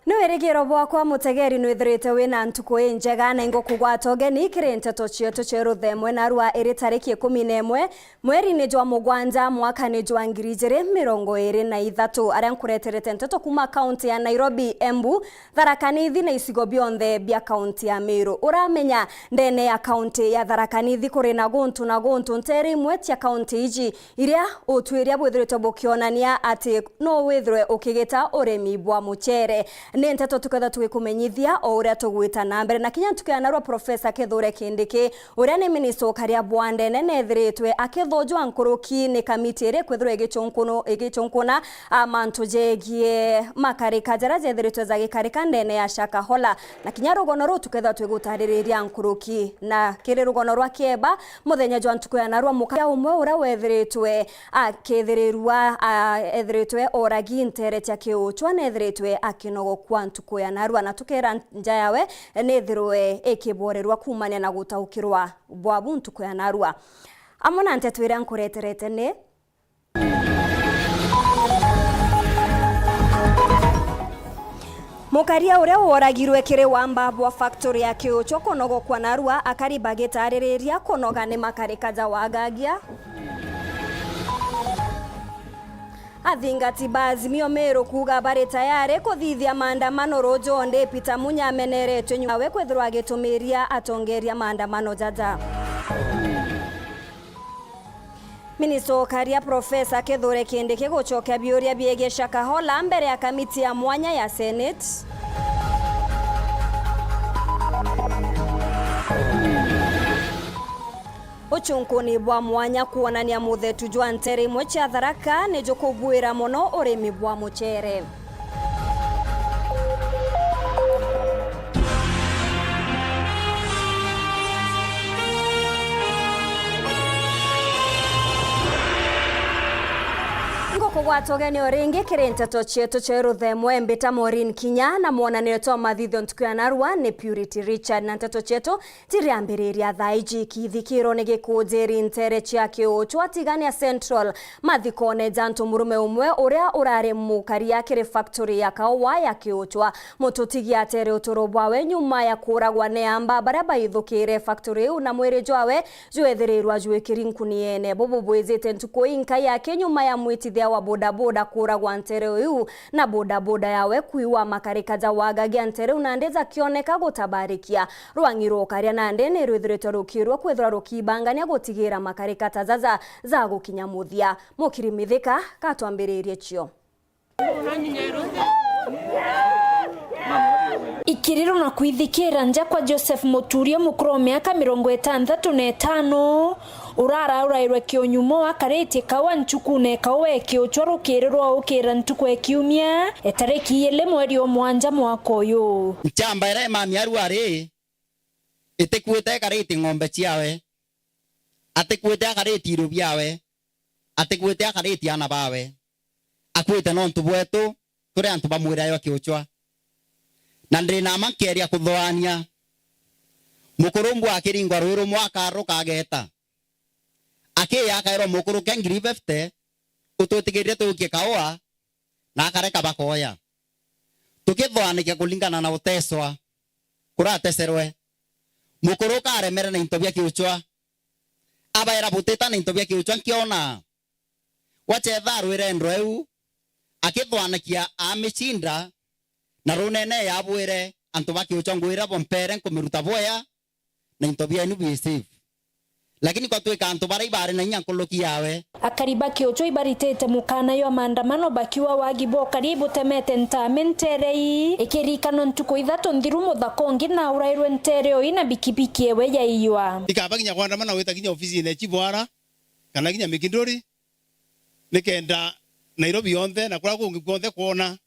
Nwerigiro bwakwa mutegeri nwithirite wina ntuku njega na ingo kugwata ugeni kiri Nteto cietu cia ruthemwe na rwa iri tariki 11 mweri-ini jwa mugwanja mwaka-ini jwa 2023 aria nkureterete Nteto kuma kaunti ya Nairobi, Embu, Tharaka Nithi na icigo bionthe bia kaunti ya Meru. Uramenya ndene ya kaunti ya Tharaka Nithi kuri na guntu nteri imwe cia kaunti iji iria utwiria bwithirite bukionania ati no withirwe ukigita urimi bwa mucere. Ni Nteto tuketha twikumenyithia o uria tugwita na mbere na kinya tukiana rwa Professor Kithure Kindiki uria ni minister karia bwande nenethiritwe akithojwa nkuruki ni kamiti iri kwithirwe igichunkuna amantu jegie makarika jara jethiritwe za gikarika ndene ya Shakahola na kinya rugono ru tuketha twigutariria nkuruki na kiri rugono rwa Kieba muthenya jwa tukiana rwa mukaya umwe uria wethiritwe akithirirwa ethiritwe oragi ntere tia kiuchwa nethiritwe akinogo kwa ntuku ya narua na tukera nja yawe nethirwe ikiborerwa kumania na gutaukirwa bwabu ntuku ya narua. Amona Nteto ira nkureterete ni mukaria uria woragirwe kiri wamba bwa factory ya kiucho konogo kwa narua akariba gitaririria konoga ni makarikaja wagagia athingati bazimio Meru kuga bari tayari kuthithia maandamano rojonde Peter Munya ameneretwe nyuawe kwethirwa agitumiria atongeria maandamano jaja. Minister karia Professor Kithure Kindiki gucokia biuria biege Shakahola mbere ya kamiti ya mwanya ya Senate. Uchunkuni bwa mwanya kuonania muthetu jwa nteri imwe cia Tharaka ni jukubwira muno urimi bwa mucere. Kugwatogeni oringi kiri Nteto cietu cia ruthemwe mbita MAUREEN kinya na mwonanio twa mathitho ntuku ya narua ni Purity Richard na Nteto cietu tiriambiriria thaiji kithikiro ni gikujiri ntere cia kiuchwa tigania Central mathikone jantu murume umwe uria urari mukaria kiri factory ya kawa ya kiuchwa mututigia atere uturo bwawe nyuma ya kuragwa ne amba baria baithukire factory una mwiri jwawe jwethirirwa jwikiri nkuniene bobo bwezete ntuku inka yake nyuma ya mwitithia wa bodaboda kuragwa ntere uyu na bodaboda yawe kuiwa makarikaja wagagia ntere unandeza kioneka gutabarikia rwangiro karia nande ni rwithirite rukirwa kwethira rukibangania gutigira makarikata zaza za gukinya muthia mukirimithika katwambiririe cio ikiriro na kuithikira nja kwa Joseph Muturio mukuru miaka 65 urarairwe kionyumo akareti kawa nchukune kawe kiochoro kiriro ukira ntuku ekiumia etareki yele mweri omwanja mwaka uyu nchamba ira mami arwari itekwete kareti ng'ombe ciawe atekwete akareti iru biawe atekwete akareti ana bawe akwete no ntubwetu turi antu bamwira yo kiochwa na ndina makeria kuthoania mukurumbu akiringwa ruru mwaka rukageta akiya akairo mukuru ke 50 ututigirie tukie kaoa na akareka bakoya tukithwanike kulingana na uteswa kurateserwe mukuru karemere na intobia kiuchwa abaira buteta na intobia kiuchwa kiona wachetha rwirendro eu akithwanakia amichinda na runene yabwire antu bakiuchwa ngwira bompere nkumiruta boya na intobia inu bisive lakini kwa tuwe kanto bara ibare na nyankoloki yawe akariba kiocho ibaritete mukana yo maandamano bakiwa wagibo karibu temete ntamenterei ikirikano ntuko ithato nthiru muthakongi na urairwe ntereo ina bikibiki ewe ya iywa ikabaginya kwandamana weta kinya ofisi ine chibwara kana kinya mikindori nikenda Nairobi yonthe na kura kungi konthe kuona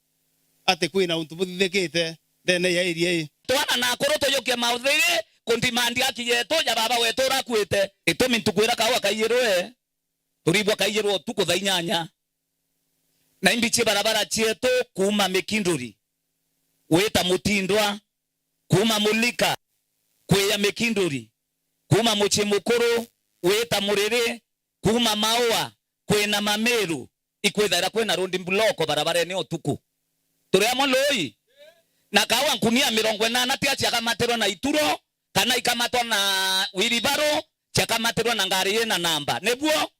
ate kwina untu buthithikite ndene ya area twana na koroto yokia mauthige kundimandi akiyeto ya baba wetu rakwite itumi ntukwira kawa kaiyirwe turibwa kaiyirwo tuko thainyanya na imbiche barabara chieto kuma Mikinduri weta Mutindwa kuma Mulika kweya Mikinduri kuma Muchimukuru weta Murere kuma Maua kwena Mameru ikwithara kwena rundi bloko barabara ni otuku turi amoloi na kawa nkunia 80 tia chakamaterwa na ituro kana ikamatwa na wiribaro chakamaterwa na ngari na namba nebuo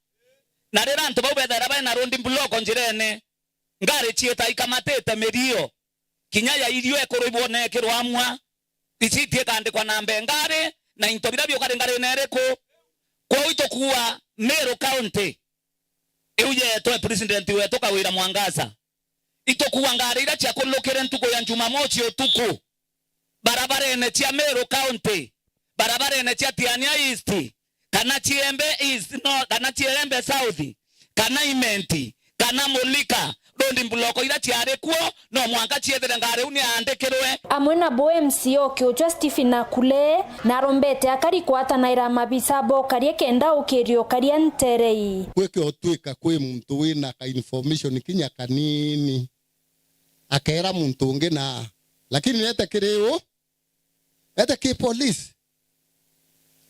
na rera ntu baubethera bana rondi bloko njirene ngari chieta ikamatete merio kinya ya irio ekoribwo nekirwa amwa icitie kandikwa namba ngari na intobira byo ngari nereko kwa itokuwa Meru County euje to president wetu kawira Mwangaza itokuwa ngari ira cha kulokere ntuko ya Jumamosi otuko barabara ene tia Meru County barabara ene tia Tiania East kana Chiembe East no kana Chiembe South kana Imenti kana Mulika rondi mbuloko ira tiare kuo no mwanga chiethere ngare uni andekerwe amwe na MCO kiochwa Stephen Akule na rombete akari kwata na ira mabisa bo karie kenda ukirio karia nterei kweke otwika kwe muntu wina ka information kinya kanini akera muntu unge na lakini nete kireo ete ki police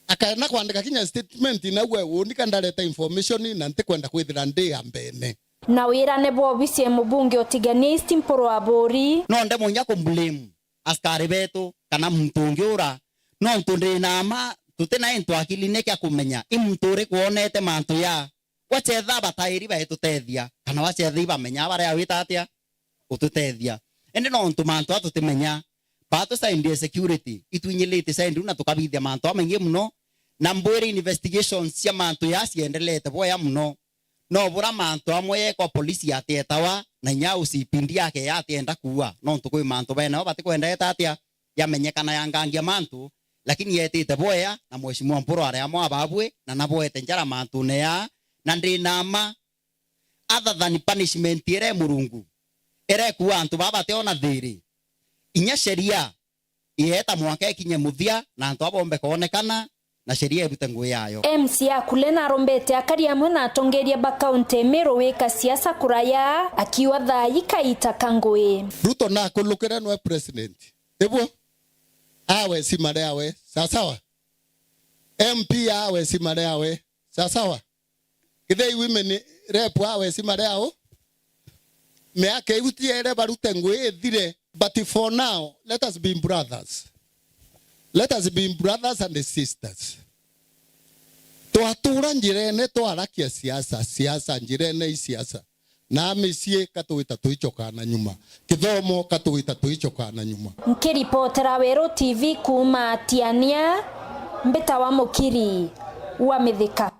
akaena kwandika kinya statement inawe unika ndareta information na ntikwenda kwithira ndi ambene na wira ne bo visie mbunge otiganisti mporo abori no nde munya kumblame askari betu kana mtungi ura no ntunde nama tutena into akiline kya kumenya imutore kuonete mantu ya wachetha batairi betu tethia kana wachetha bamenya bare awita atia ututethia ende no ntu mantu atutimenya bato sa security itwinyelete sa nduna tukabithia mantu amenye muno na mbwere investigations cia mantu ya ciendelete boya muno no bura mantu amwe kwa polisi atetawa na nya usipindi yake yatenda kuwa no ntukwe mantu bena bati kwenda etatia yamenyekana yangangia mantu lakini yetete boya na mheshimiwa mporo ari amwe ababwe na naboete njara mantu ne ya na ndinama other than punishment ire murungu ere kuwa antu baba teona thiri inya sheria iheta mwaka ikinye muthia na antu abombe kuonekana na sheria ebute ngwe yayo MC Akule na rombete akari amwe na atongeria ba county Meru weka siasa kuraya akiwa Thaa ikaita kangwe Ruto na kulukira no president ebo awe simare awe sawa MP awe simare awe sawa kithei women rep awe simare awe me ake utiere barute ngwe thire but for now let us be brothers. Let us be brothers and sisters. Tuatura njirene tuarakia siasa njirene siasa. Na misie katuita tuichoka na nyuma. Kithomo katuita tuichoka na nyuma. Nkiripotera Weru TV kuma Tiania mbeta wa Mukiri wa Mithika.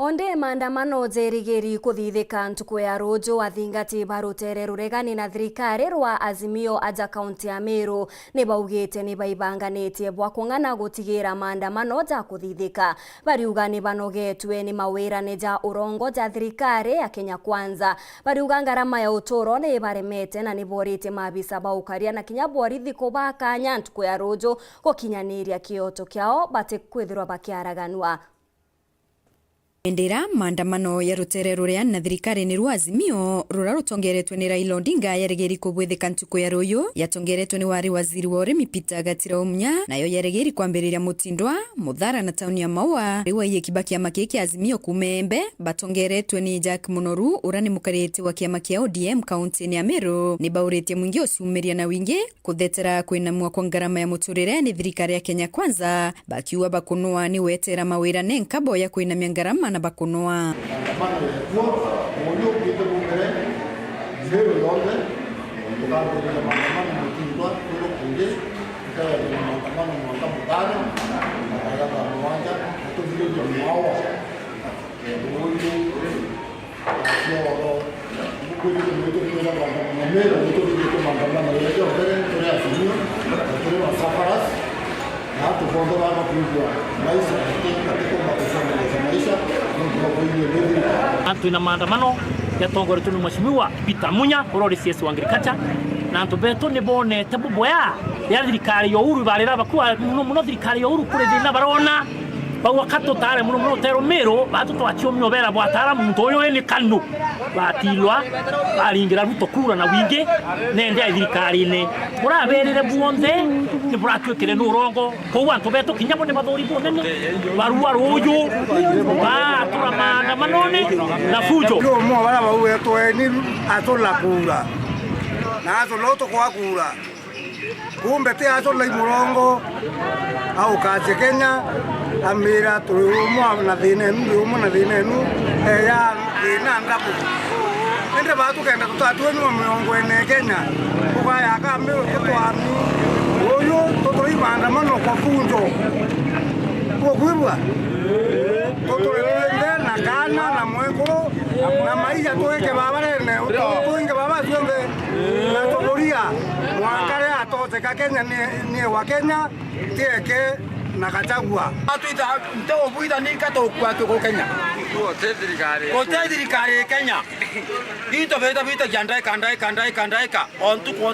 Onde maandamano zerigeri kuthithika ntuku ya rojo athingati barutere ruregani na thirikari rwa Azimio aja kaunti ya Meru ni baugite ni baibanganitie bwa kung'ana gutigira maandamano ja kuthithika bariuga ni banogetwe ni mawira ni ja urongo ja thirikari ya Kenya Kwanza bariuga ngarama ya utoro ni baremete na ni borite mabisa baukaria na kinya borithi kubakanya ntuku ya rojo gukinyaniria kioto kiao bate kwithirwa bakiaraganwa. Endera maandamano ya rutere ruria na thirikari ni rwa Azimio rura rutongeretwe ni Raila Odinga yaregeri kubwetheka ntuku ya royo yatongeretwe ni wari waziri wa urimi Peter Gatira Umnya nayo yaregeri kwambiriria mutindwa muthara na tauni ya Maua riwa iye kibaki ya makeki Azimio kumembe batongeretwe ni Jack Munoru urani mukarete wa kiama kia ODM kaunti ya Meru ni baurete mwingi usiumeria na wingi kuthetera kwinamwa kwa ngarama ya muturire ni thirikari ya Kenya Kwanza bakiwa bakunua ni wetera mawira nenkabo ya kwinamia ngarama na bakunua Antuna maandamano yatongoretwe ni mheshimiwa Peter Munya urori CS wa agriculture na antu beto ni bone tabuboya ya thirikari yo uru barera bakwa muno thirikari yo uru kure thina barona bawa kato tare muno tero Meru batu twachio myobera bwatara muntu oyo ni kanu batilwa baringira Ruto kura na wingi nende ya thirikari ne muraberere buonde ni buratwekere nurongo ko antu beto kinyamo ne mathori bonene barua royo batura maandamano na fujo no mo bara bauetwe ni atola kura na azo loto kwa kula kumbe te azo lai murongo au kaje Kenya amira turumo na dinenu ya ina ndapo ende batu kenda tutatu ni murongo ene Kenya kwa ya kame tutwani oyo totoi maandamano kwa funjo kwa kuibwa totoi na kana na mweko na maisha tuweke baba rene tuinge baba tuende na toboria mwakare atote ka Kenya ni wa Kenya tieke na kachagua atuita nteo buida ni kato kwa to Kenya ko tedrikare Kenya ito beta kandai ka ontuko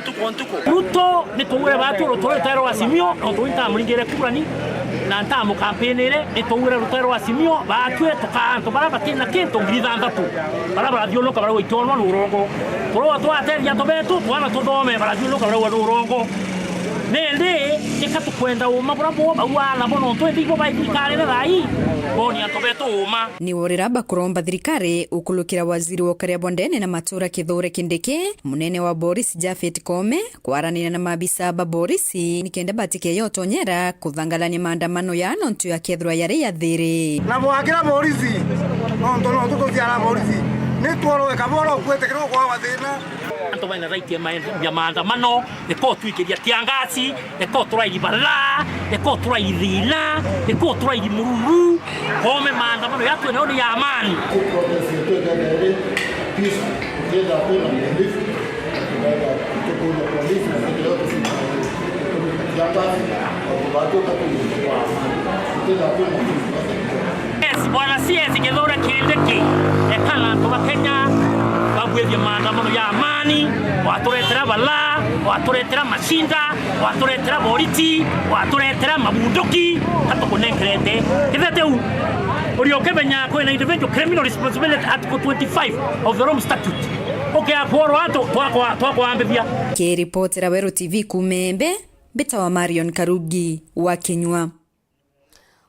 Ruto ni tuwe batu rutero asimio no tuita mlingere kurani na ntamu kampenere ni tuwe rutero asimio batwe tukanto baraba tina kento ngridandatu baraba diolo kabara witono nurongo toro twateria tobetu twana tudome bara diolo kabara nurongo nende ikatukwenda uma brabo bawana bono twendiko baikare rai boni atobetu uma ni worera bakuromba thirikari ukulukira waziri wa karia bondene na matura kithure kindike munene wa Boris Jafet Kome kwaranira na mabisa ba Boris nikenda batike yotonyera kuthangalania maandamano ya nontu ya kethwa yari ya thiri na bwagira Boris no tutoziara Boris ni tworo kaboro kwetekero kwa wathina anto baina right ya maandamano eko tuikiria tiangasi eko turai barra eko turai dhina eko turai mururu Kome maandamano yatu ni ya amani bwana siezi gedora kindeki ekala to Kenya babwevye maandamano ya amani waturetera bala waturetera mashinda waturetera boriti waturetera mabunduki katokunekrete kideteu uliokebenya kwa individual criminal responsibility article 25 of the Rome Statute okay aporo ato twako ambia ke reportera Weru TV kumembe beta wa Marion Karugi wa Kinywa.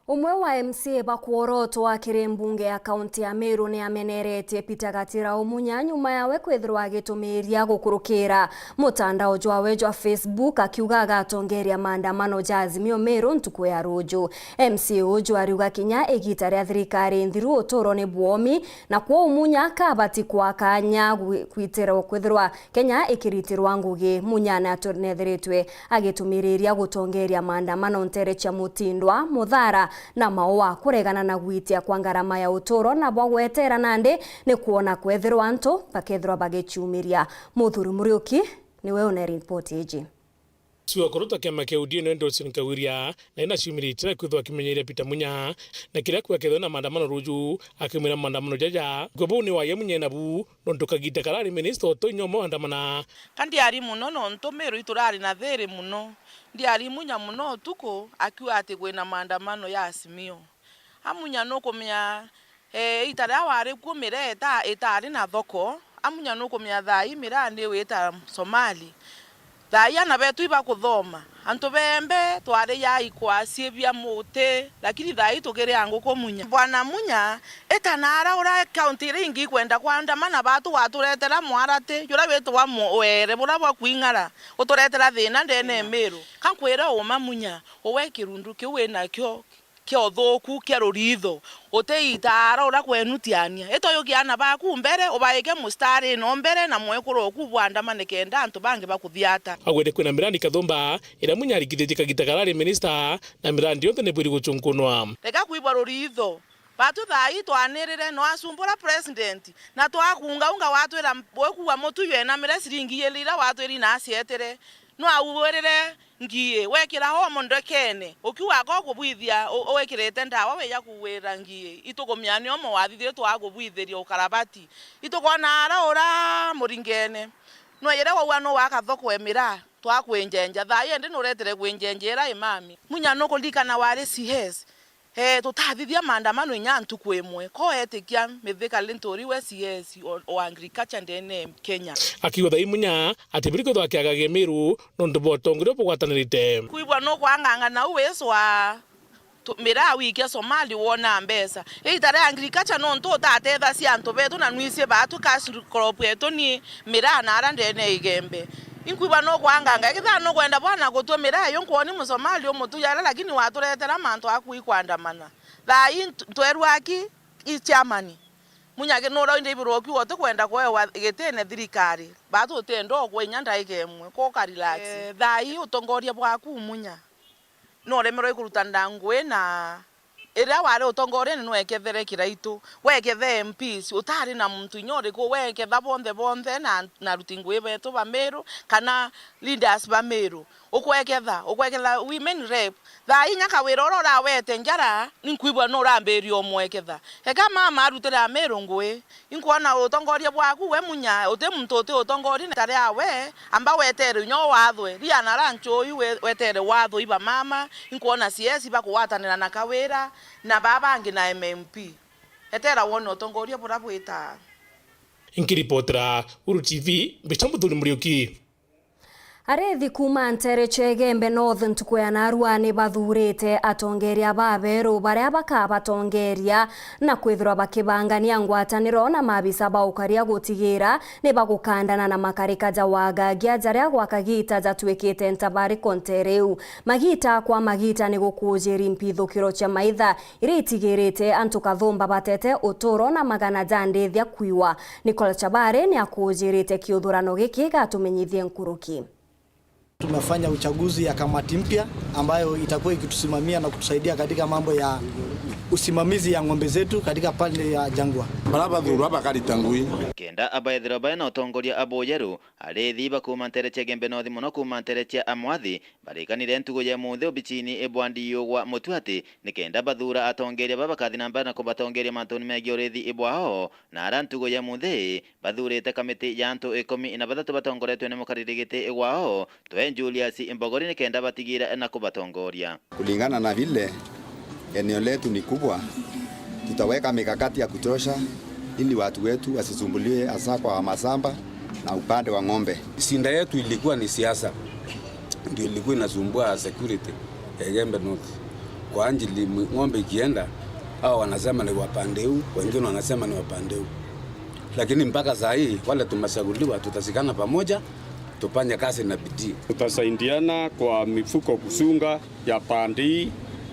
Umwe wa MCA bakuoroto wa kirembunge ya kaunti ya Meru ni amenerete Peter Gatira umunya nyuma yawe kwethirwa agitumiria gukurukira mutandao jwawe jwa Facebook akiuga agatongeria maandamano ja Azimio Meru ntuku ya rojo. MCA uju ariuga kinya igita ria thirikari nthiru utoro ni buomi na kwa umunya kabati kwa kanya kwitira kwethirwa Kenya ikiritirwa ngugi munyana atornetheretwe agitumiriria gutongeria maandamano ntere cha mutindwa muthara na maoa kuregana na gwitia kwa ngarama ya utoro na bwagwetera nande ni kuona kwethirwa anto bakethirwa bagechumiria muthuru muriuki niwe una report eji Suwa korota kia makeudio nendo sinkawiria na ina shumiriti na kuthwa kimenyeria pita munya na kila kwa kedho na maandamano ruju akimira maandamano jaja gobo ni waye munye nabu nontoka gita kalari minister to nyomo andamana kandi ari muno nonto Meru iturari na there muno ndi ari munya muno tuko akiwa ategwe na maandamano ya Azimio amunya no komya itara ware kumire etari na thoko amunya no komya thai mirande weta Somali Thaa na betu iba kuthoma antu bembe tware ya ikwasie bia mote lakini thai tugere yangu komunya bwana munya etanara ura county ringi kwenda kwandamana batu waturetera mwarate yura betu wa were bura bwa kwingara uturetera thina ndene Meru kankwira uma munya owe kirundu kiwe nakyo kyo thoku kya ruritho uteitara ura kwenutiania etoyo kiana baku mbere obaike mustari no mbere na mwekuro kubwandamane kenda antu bange bakuthiata agwete kwena mirandi kathomba ira munyari githejika gitakarari minister na mirandi yothe ne bwiri guchunkunwa reka kuibwa ruritho batu thai twanirire no asumbura president na twakunga unga watwira wekuwa motu yena mire siringi yelira watwiri na asietere no awurere ngie wekira ho mondokene ukiwa ko kubwithia owekirete ndawa we ya kuwira ngie itukomyani omo wathithire twagubwitheria ukarabati itukona ara ora muringene no yere wa no wakathoko emira twakwenjenja thaye ndi nuretere kwenjenjera imami munya no kulikana wari CS tutathithia maandamano inyantu kwemwe ko etikia methika lentori we CS o agriculture ndene Kenya akiwa thai munya atibiriko thwakiagage Meru nondu botongire bugwatanirite kuibwa no kwanganga na uweso wa mira wiki Somali wona mbesa itare agriculture no nto tatetha cia antu betu na nwisie batu cash crop eto ni mira na ara ndene igembe Inkuiba no kwanganga kitha no kwenda bwana gutumira yo nkwoni musomali omutuyara lakini waturetera mantu akuikwandamana thai twerwaki ichamani munyage no roinde ibiroki wote kwenda kwewa getene thirikari batu tendo kwenya ndaike emwe ko karelax thai utongoria bwaku munya no remero ikuruta ndangwe na ira wale utongoria no ekethere kiraitu wekethe MPs utari na muntu inyore ko weketha bonde na rutingwe betu bameru kana leaders bameru ukweketha women rep thai nyaka wirorora wete njara ninkuibwa no ramberi omweketha eka mama arutira meru ngwe inkuona utongoria bwaku we munya ute muntu ute utongoria tare awe amba wetere nyo wathwe ria na rancho wetere watho iba mama inkuona CS bakuwatanira na kawera na baba ngi na MMP etera wona utongoria burabwita inkiripotera Weru TV Mbichamuthuri Muriuki. Arethi kuma Nteto North ntuku ya Narua ni bathurite atongeria baberu baria bakabatongeria na kwithirwa bakibangania ngwataniro na mabisa baukaria gutigira ni bagukandana na makarika jawagangia jaria gwakagita jatwikite ntabari kontereu magita kwa magita ni gukujiri mpithukiro cha maitha iritigirite antu kathumba batete uturo na magana jandithia kwiwa Nicola Chabare ni akujirite kiuthurano giki gatumenyithie nkuruki. Tumefanya uchaguzi ya kamati mpya ambayo itakuwa ikitusimamia na kutusaidia katika mambo ya usimamizi ya ng'ombe zetu katika pande ya Jangwa. Baraba dhuru bakari tangui. Kenda abaithira baina utongoria aboyeru arethi bakuma Nteto North muno kuma Nteto amwathi barikanire ntugo ya muthe obichini ebwandi yogwa mutwate nikenda bathura atongeria babakathi namba na kubatongeria mantoni megi orethi ebwao na arantugo ya muthe bathurite kamiti ya antu 13 batongoretwe ne mukaririgite egwao Julius Imbogori nikenda batigira na kubatongoria. Kulingana na vile eneo letu ni kubwa, tutaweka mikakati ya kutosha ili watu wetu wasisumbuliwe hasa kwa masamba na upande wa ng'ombe. Sinda yetu ilikuwa ni siasa, ndio ilikuwa inasumbua security ya North. Kwa ajili ng'ombe ikienda hao wanasema ni wapande huu, wengine wanasema ni wapande huu. Lakini mpaka saa hii wale tumechaguliwa tutasikana pamoja tupanye kazi na bidii. Tutasaidiana kwa mifuko kusunga ya pandi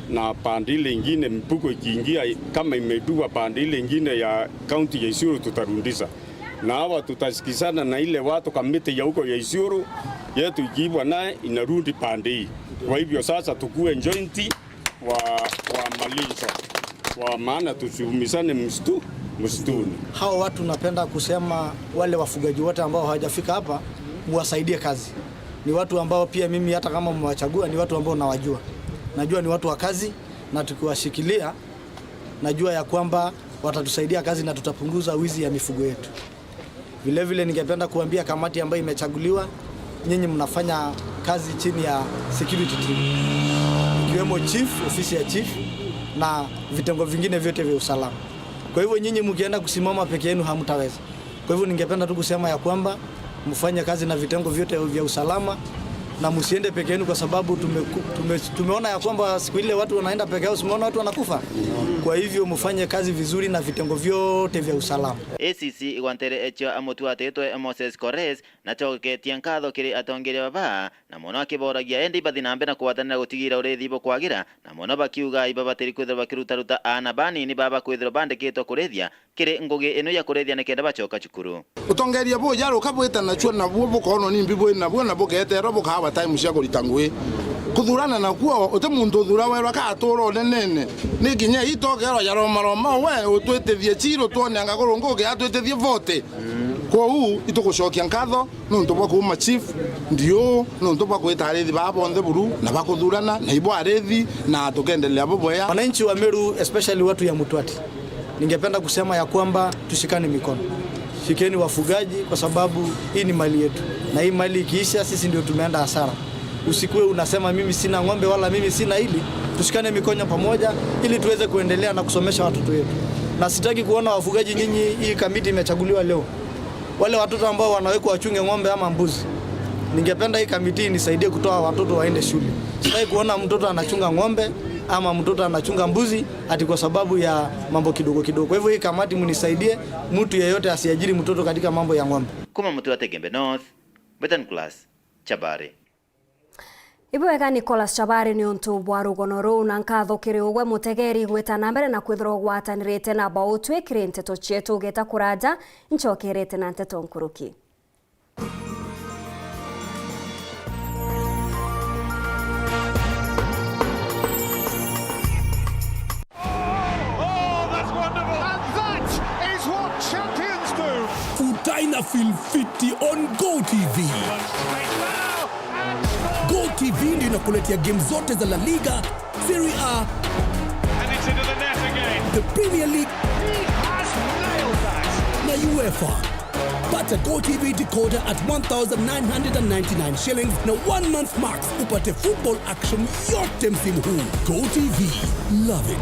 na pandi lingine mifuko ikiingia kama imedua pandi lingine ya kaunti ya Isiolo tutarundisha. Na hawa tutasikizana na ile watu kamiti ya huko ya Isiolo yetu ikiibwa naye inarudi pandi. Kwa hivyo sasa tukue jointi wa malisho. Kwa maana tusiumizane msituni. Hao watu napenda kusema wale wafugaji wote ambao hawajafika hapa muwasaidie kazi. Ni watu ambao pia mimi hata kama mwachagua ni watu ambao nawajua. Najua ni watu wa kazi na tukiwashikilia najua ya kwamba watatusaidia kazi na tutapunguza wizi ya mifugo yetu. Vile vile ningependa kuambia kamati ambayo imechaguliwa, nyinyi mnafanya kazi chini ya security team. Ikiwemo chief, ofisi ya chief na vitengo vingine vyote vya usalama. Kwa hivyo nyinyi mkienda kusimama peke yenu hamtaweza. Kwa hivyo ningependa tu kusema ya kwamba mfanye kazi na vitengo vyote vya usalama na msiende peke yenu kwa sababu tumeona ya kwamba siku ile watu wanaenda peke yao, simuona watu wanakufa. Kwa hivyo mfanye kazi vizuri na vitengo vyote vya usalama. ACC igwantere echo amutwate to Moses Kores na choketia nkatho kiri atongeria baba na mono akiboragia endi bathinambe na kuwatanira gutigira urethi bo kwagira na mono bakiuga ibabatiri kwithira bakirutaruta ana bani ni baba kwithira bandikitwo kurethia kiri ngugi ino ya kurethia nekenda bachoka cukuru. Utongeria bo yaro kabweta na chwa na bo kono ni mbibo na bo na bo ketero bo kawa time cia kuritangwe kuthurana na kuo uте muntu thura werwa ka turo nene ni kinya itokero yaro maroma we utwetethie chiro tuone anga kurunguke atwetethie vote kwa huu itukushokia nkatho nuntu bwa kuma chief ndio nuntu bwa kwitarithi babo nthe buru na bakuthurana na ibo arethi na tukendelea boboya. Wananchi wa Meru especially watu ya Mutwati, ningependa kusema ya kwamba tushikane mikono. Shikeni wafugaji kwa sababu hii ni mali yetu. Na hii mali ikiisha sisi ndio tumeenda hasara. Usikue unasema mimi sina ng'ombe wala mimi sina hili. Tushikane mikono pamoja ili tuweze kuendelea na kusomesha watoto wetu. Na sitaki kuona wafugaji nyinyi, hii kamiti imechaguliwa leo, wale watoto ambao wanawekwa wachunge ng'ombe ama mbuzi. Ningependa hii kamiti nisaidie kutoa watoto waende shule. Sitaki kuona mtoto anachunga ng'ombe ama mtoto anachunga mbuzi ati kwa sababu ya mambo kidogo kidogo. Kwa hivyo hii kamati mnisaidie, mtu yeyote asiajiri mtoto katika mambo ya ng'ombe. Kuma mtu wa Nteto North, Betan Class. Chabari. Ibwega Nicholas Chabari ni untu bwa rugono ruu na nkathukiri ugwe mutegeri gwitana mbere na kwithirwo gwatanirite na bao twikire Nteto cietu geta kuraja nchokerete na Nteto nkuruki. Utaina feel fiti on Go TV. Go TV ndio inakuletea game zote za La Liga, Serie A, and it's into the net again. The Premier League, he has nailed that. Na UEFA. Pata Go TV decoder at 1,999 shillings na 1 month max upate football action yote msimu huu. Go TV, love it.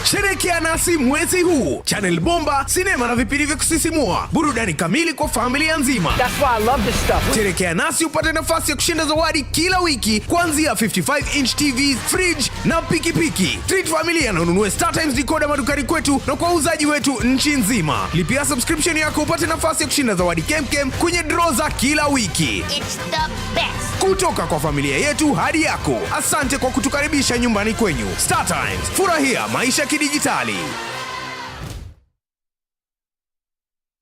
Sherekea nasi mwezi huu. Channel bomba, sinema na vipindi vya kusisimua. Burudani kamili kwa familia nzima. That's why I love this stuff. Sherekea nasi upate nafasi ya kushinda zawadi kila wiki kuanzia 55-inch TVs, fridge na pikipiki. Treat familia na ununue StarTimes decoder madukani kwetu na kwa uzaji wetu nchi nzima. Lipia subscription yako upate nafasi ya kushinda zawadi kemkem kwenye draw za kila wiki. It's the best. Kutoka kwa familia yetu hadi yako. Asante kwa kutukaribisha nyumbani kwenyu. StarTimes, furahia maisha kidijitali.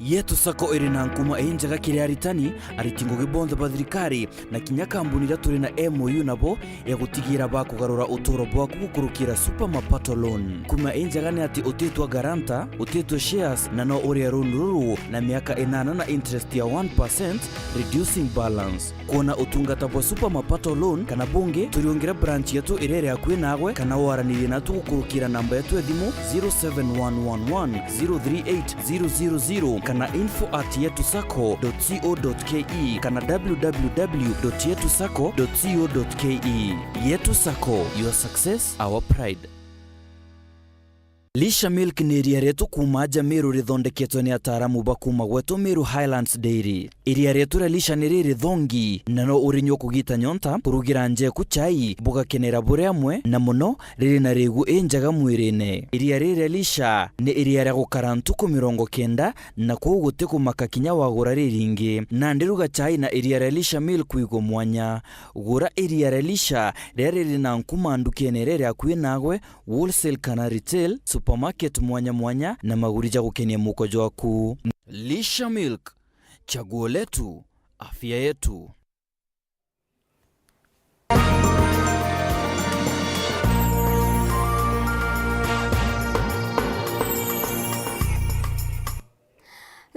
Yetu sako iri na nkuma enjaga kiriaritani aritingo gibonzo bathirikari na kinya kambuni turi na MOU nabo ya gutigira bakugarura utoro bwa kukurukira super mapato loan. Kuma enjaga ni ati utetwa garanta, utetwa shares na no uri ruru na miaka 8 na interest ya 1% reducing balance. Kuona utungata bwa super mapato loan kana bunge turiongera branch yetu irere akwe nagwe kana waraniri na tukurukira namba yetu edimu 0711038000 kana info@yetusako.co.ke kana www.yetusako.co.ke. Yetu Sako, your success, our pride. Lisha Milk ni iria retu kuma Meru rithondeketwo ni ataramu bakuma gwetu Meru Highlands Dairy. Iria retu ra Lisha ni riri thongi na no urinyo kugita nyonta kurugira nje ku chai bugakenera bure amwe na muno riri na regu enjaga mwirine. Iria riri Lisha ni iria ra gukarantu 90 na kuguti kumaka kinya wagura riringi na ndiruga chai na iria ra Lisha Milk wigo mwanya. Gura iria ra Lisha riri na nkuma ndukene riri akwi nagwe wholesale kana retail supermarket mwanya na magurija gukenia mukojo waku. Lisha Milk, chaguo letu, afya yetu.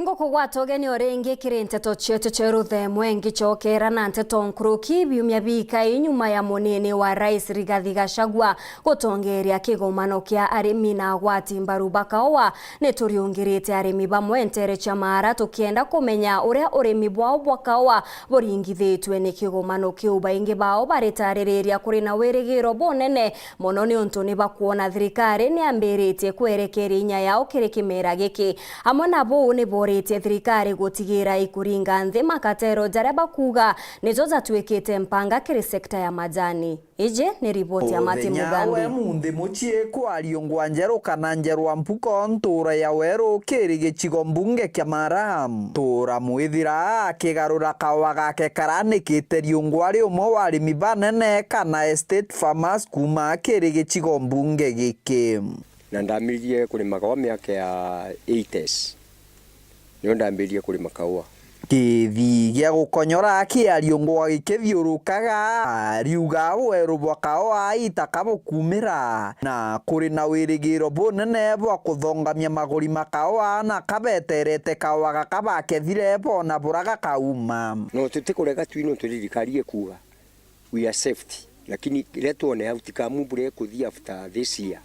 Ngoko gwatogeni orengi kiri Nteto cietu ceruthe mwengi chokera na Nteto nkuruki biumya bika inyuma ya munini wa Rais Rigathi Gachagua gutongeria kigomano kia arimi na agwati mbaru bakaoa ni turiungirite arimi bamwe ntere chamara tukienda kumenya uria urimi bwao bwakaoa buringithitwe ni kigomano kiu baingi bao baritariria kuri na wirigiro bonene muno ni untu ni bakuona thirikari ni ambiritie kwerekeria inya yao kiri kimera giki amwe nabo ni borete thirikari gutigira ikuringa nthi makatero jaria bakuga nizo zatwikite mpanga kiri sekta ya majani. Ije ni ripoti ya Mati Mugambi. Nyawe munthi muchie kwario ngwanjeru kana njerwa mpuko ntura ya Weru kiri gicigo mbunge kia Maram. Tura mwithira kigarura kawa gake karanikite riungwari umwe warimi banene kana estate farmers kuma kiri gicigo mbunge giki. Na ndamirie kulima kawa miaka ya 80s. Nyo ndambirie kulima kawa. Kithi gia gukonyora kiario ngwa gikithiurukaga riuga Weru bwa kawa itakabo kumira na kuri na wirigiro bonene bwa kuthongamia maguri makawa na kabeterete kawa gakabakethire bona buraga kauma. No tutikurega twino turirikarie kuga we are safety lakini ile tuone outikamumbure kuthia after this year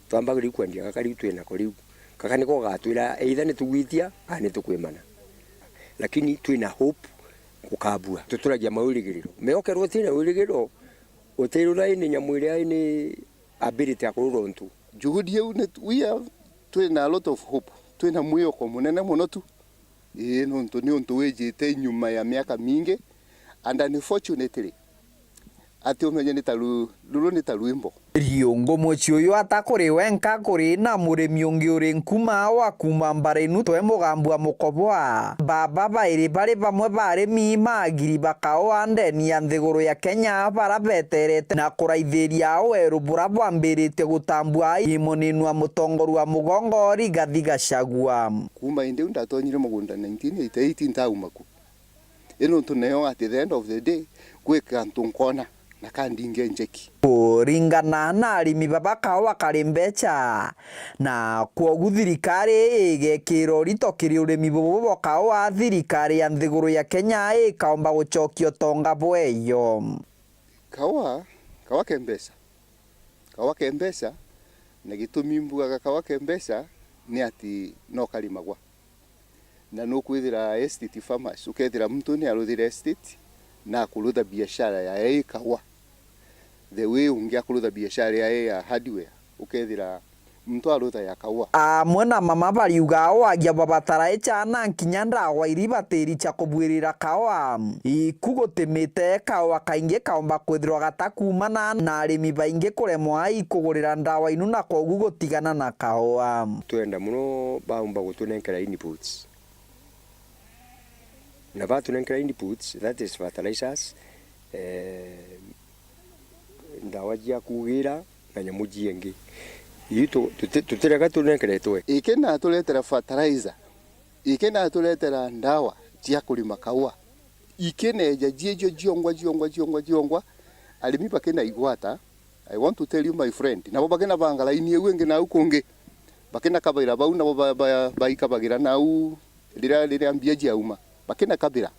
twambagiri kwendia gakari twena ko riu kakaniko gatwira either ni tugwitia ani tukwimana lakini twina hope kukabua tuturagia maurigiriro meokerwo tina urigiro utirura ini nyamwire ini ability akururo ntu juhudi yeu twina a lot of hope twina mwiyoko munene muno tu no ntu ni untu wejite nyuma ya miaka mingi and unfortunately ati umenye ni taru ni taruimbo Riongo mochioyo atakore wenka kore na muremi ungi uri nkuma wa kuma mbarenu twe mugambwa mukobwa baba bairi bari bamwe baremi magiri bakaoa ndeni ya nthiguru ya Kenya bara beterete na kuraithiria Weru bura bwambirite gutambua imuninwa mutongoru wa mugongo Rigathi Gachagua kuma inde ndatonyire mugunda 1988 ntaumaku ino tuneo at the end of the day gwika ntunkona na kandinge njeki ringana na arimi babaka wakari mbecha na kwogu thirikari igekira rito kiri urimi bubu kawa thirikari ya nthiguru ya Kenya ikaomba guchokio tonga bweyo kawa kembesa na gitumi mbuga kawa kembesa ni ati no kalimagwa na no kwithira estate farmers ukethira mtu ni aruthira estate na kurutha biashara ya kawa the way ungia kurutha biashara ya hardware ukethira mtu arutha ya kawa amwe na mama bariuga wagia babatara echana nkinya ndawa iri batiri cha kubwirira kawa ikugutemete kawa kainge kaomba kwithirwa gatakumana na arimi bainge kuremwa ikugurira ndawa inu na kogu gutigana na kawa twenda muno baumba gutunenkera inputs na batunenkera inputs, that is fertilizers, ndawa jia kugira na nyamu jiengi ito tutereka tunenkera twe ikena tuletera fertilizer ikena tuletera ndawa jia kulima kawa ikene jiejo jiongwa alimi bakena igwata. I want to tell you my friend nabo bakena bangala ini wenge na ukonge bakena kabaira bau nabo baikabagira na u lira ambia jia uma bakena kabira.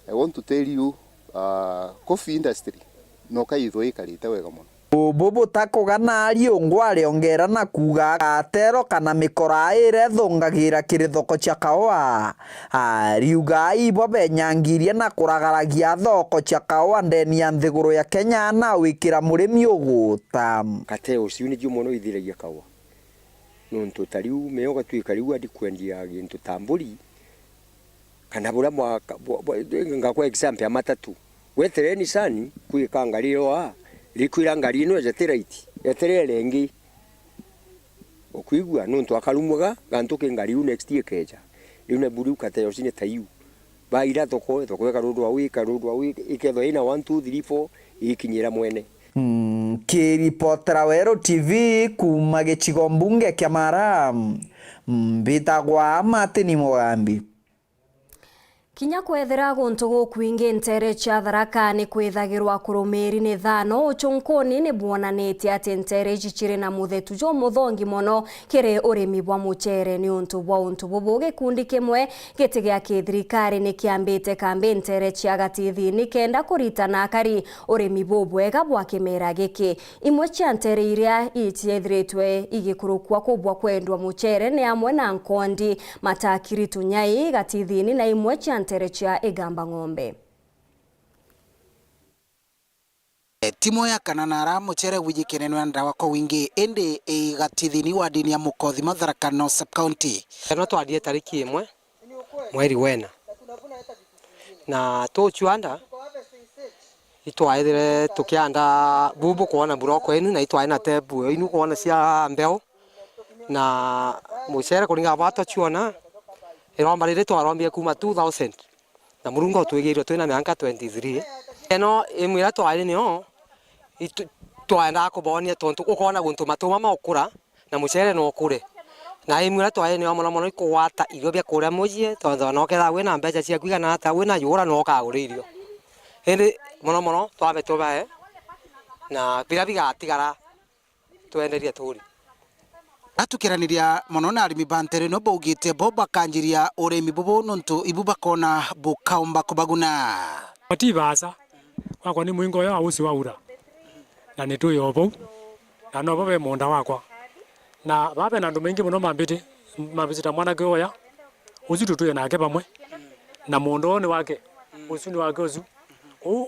I want to tell you coffee industry no kaitho ikarita wega muno bobo takogana ario ngware ongera na kuga atero kana mikora ire thongagira kirithoko cha kawa ariuga ibo benyangirie na kuragaragia thoko cha kawa ndeni ya nthiguru ya Kenya na wikira murimi uguta kateo siuni ju mono ithiragia kawa nonto tariu meoga twikariu adi kwendia gintu tamburi kana bura mwaka ngakwa example ya matatu wetereni sani kuikangariro likwira ngari ino jeteraiti yetererengi okuigwa nonto akalumuga gantuke ngari u next year keja ine buru kateo sine tayu baira toko karudwa iketho ina 1 2 3 4 ikinyira mwene kiripotera Weru TV kuma gicigo mbunge kya Maram mbitagwa Martin Mugambi. Kinya kwethera guntu gukwingi ntere cha Tharaka ni kwithagirwa kurumiri ni thano uchunkoni ni buonanete ati ntere jichire na muthetu jo muthongi mono kire urimi bwa muchere ni untu bwa untu bubu gikundi kimwe gitigia kithirikari ni kiambite kambe ntere cha gatithi ni kenda kuritana kari urimi bubwega bwa kimera giki imwe cha ntere iria itiethiritwe igikurukwa kubwa kwendwa muchere ni amwe na nkondi matakiritu nyai gatithi ni na imwe cha Terecha egamba ng'ombe. Timo ya kananara muchere wijikenenwa ndawa kwa wingi ende gatithini wa dini ya Mukothi Tharaka North Sub County. No twadie tariki 1 mweri wena na tuchuanda itwaithire tukianda bubu kuona buroko inu na itwaina tebu inu kuona cia mbeo na muchere kuringa bato chuona iromba rire twarombie kuma 2000 na murungo twigirwo twina miaka 23 eno imwira twari nio twaenda kubonia tontu ukona guntu matuma maukura na muchere no kure na imwira twari nio mono ikwata irio bia kuria mujie tondu no ketha wina mbeca cia kuigana ata wina yura no kaguririo hindi mono twabe tubae na bila bigatigara twenderia turi atukiraniria mono na arimi bantere no bogite boba kanjiria urimi bubu nontu ibuba kona bukaomba kubaguna matibasa wakwa ni mwingo ya usi waura na nitu yobo na no babe monda wakwa na babe na ndu mengi muno mambita mwana goya uzitu tu na akeba mwe na mondo ni wake usuni wake uzu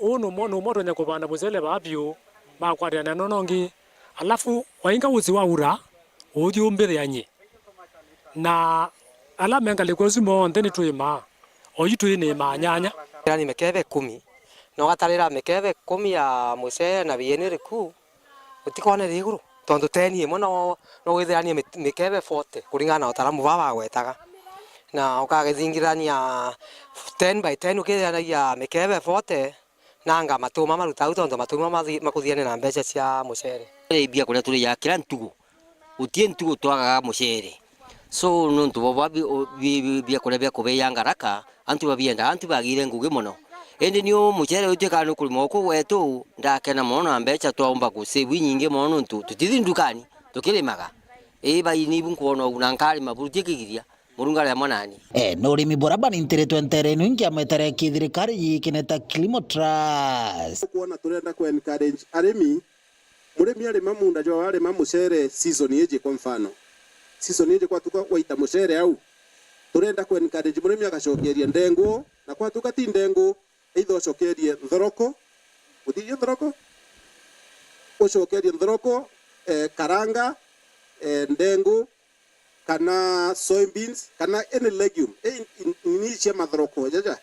uno moto nya kubanda buzele babyo bakwaria na nonongi alafu wainga usi waura odi umbere yanye na ala mengale kwezu mo ndeni tuima oyitu ine manyanya yani mekebe 10 no gatarira mekebe 10 ya muchere na bienere ku utikone riguru tondu teni imwe no withirania mikebe 40 kuringana na utaramu baba gwetaga na ukagithingirania 10 by 10 ukithirania mikebe 40 nanga matuma maruta au tondu matuma makuthiane na mbeca cia mucere ibia kuria turi ya kila ntugu utie ntugu twagaga mucere so no ntu bobo bia kuria bia kubeya ngaraka antu babienda antu bagire ngugi muno ende niyo mucere utekano kuri moko wetu ndakena muno mbeca twomba kusebu nyingi muno ntu tutithi ndukani tukilimaga eba ini bunkuona unankali maburutikigithia murunga ya mwanani no urimi boraba ni Nteto nterenu ingi ametere kithirikari yikineta kilimo trust kuona turenda ku encourage arimi murimi arima munda jo arima mucere season yeje kwa mfano season yeje kwa tuka waita mucere au turenda ku encourage murimi agacokeria ndengu na kwa tuka ti ndengu either cokerie thoroko utiye thoroko ucokerie thoroko karanga ndengu kana soybeans kana any legume ni cia mathoroko jaja